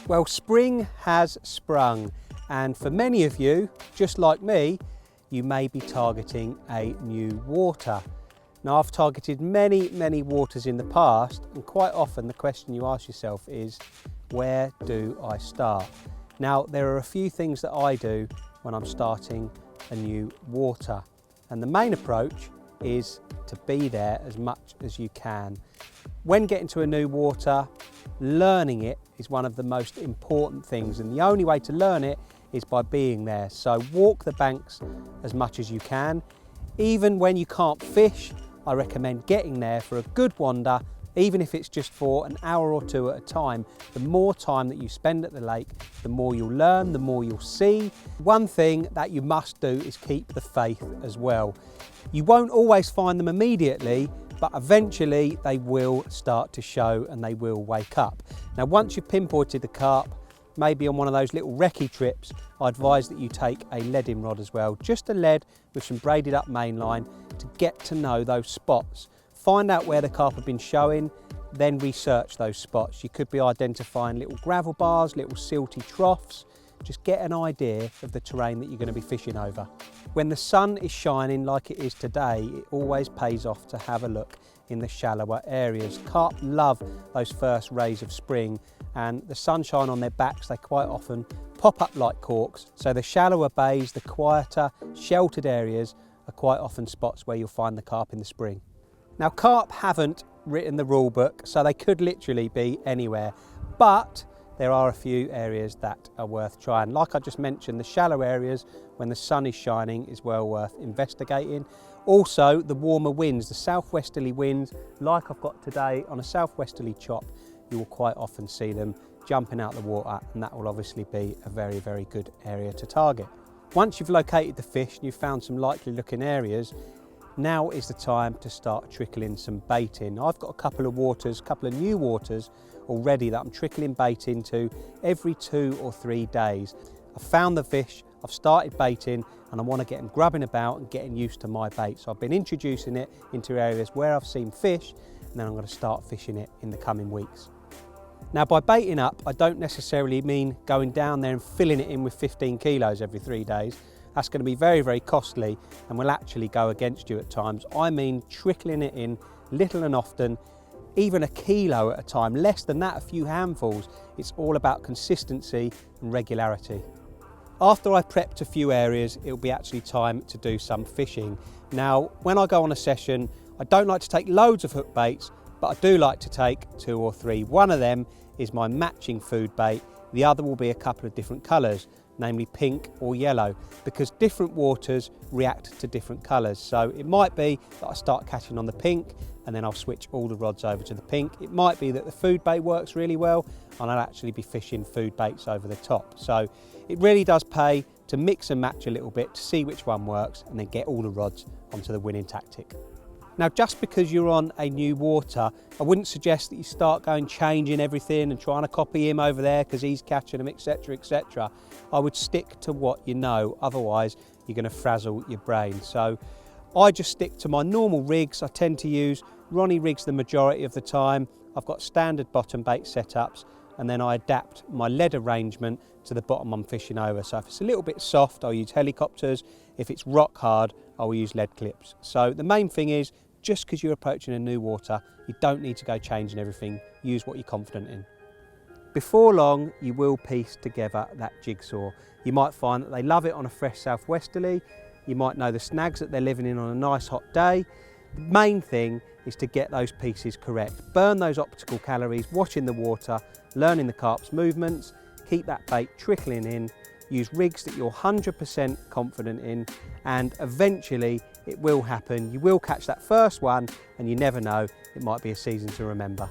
Well, spring has sprung, and for many of you, just like me, you may be targeting a new water. Now, I've targeted many waters in the past, and quite often the question you ask yourself is, where do I start? Now, there are a few things that I do when I'm starting a new water, and the main approach is to be there as much as you can. When getting to a new water, learning it is one of the most important things, and the only way to learn it is by being there. So walk the banks as much as you can. Even when you can't fish, I recommend getting there for a good wander, even if it's just for an hour or two at a time. The more time that you spend at the lake, the more you'll learn, the more you'll see. One thing that you must do is keep the faith as well. You won't always find them immediately, but eventually they will start to show and they will wake up. Now, once you've pinpointed the carp, maybe on one of those little recce trips, I advise that you take a leading rod as well, just a lead with some braided up mainline to get to know those spots. Find out where the carp have been showing, then research those spots. You could be identifying little gravel bars, little silty troughs. Just get an idea of the terrain that you're going to be fishing over. When the sun is shining like it is today, it always pays off to have a look in the shallower areas. Carp love those first rays of spring, and the sunshine on their backs, they quite often pop up like corks. So the shallower bays, the quieter, sheltered areas are quite often spots where you'll find the carp in the spring. Now, carp haven't written the rule book, so they could literally be anywhere, but there are a few areas that are worth trying. Like I just mentioned, the shallow areas when the sun is shining is well worth investigating. Also, the warmer winds, the southwesterly winds, like I've got today on a southwesterly chop, you will quite often see them jumping out the water, and that will obviously be a very good area to target. Once you've located the fish and you've found some likely looking areas, now is the time to start trickling some bait in. I've got a couple of new waters already that I'm trickling bait into every 2 or 3 days. I've found the fish, I've started baiting, and I want to get them grubbing about and getting used to my bait. So I've been introducing it into areas where I've seen fish, and then I'm going to start fishing it in the coming weeks. Now, by baiting up, I don't necessarily mean going down there and filling it in with 15 kilos every 3 days. That's going to be very costly and will actually go against you at times. I mean trickling it in little and often, even a kilo at a time, less than that, a few handfuls. It's all about consistency and regularity. After I prepped a few areas, it'll be actually time to do some fishing. Now, when I go on a session, I don't like to take loads of hook baits, but I do like to take 2 or 3. One of them is my matching food bait. The other will be a couple of different colours, namely pink or yellow, because different waters react to different colours. So it might be that I start catching on the pink and then I'll switch all the rods over to the pink. It might be that the food bait works really well and I'll actually be fishing food baits over the top. So it really does pay to mix and match a little bit to see which one works and then get all the rods onto the winning tactic. Now, just because you're on a new water, I wouldn't suggest that you start going changing everything and trying to copy him over there because he's catching them, etc. I would stick to what you know, otherwise you're going to frazzle your brain. So I just stick to my normal rigs. I tend to use Ronnie rigs the majority of the time. I've got standard bottom bait setups, and then I adapt my lead arrangement to the bottom I'm fishing over. So if it's a little bit soft, I'll use helicopters. If it's rock hard, I will use lead clips. So the main thing is, just because you're approaching a new water, you don't need to go changing everything. Use what you're confident in. Before long, you will piece together that jigsaw. You might find that they love it on a fresh southwesterly. You might know the snags that they're living in on a nice hot day. The main thing is to get those pieces correct. Burn those optical calories, watching the water, learning the carp's movements, keep that bait trickling in, use rigs that you're 100% confident in, and eventually it will happen. You will catch that first one, and you never know, it might be a season to remember.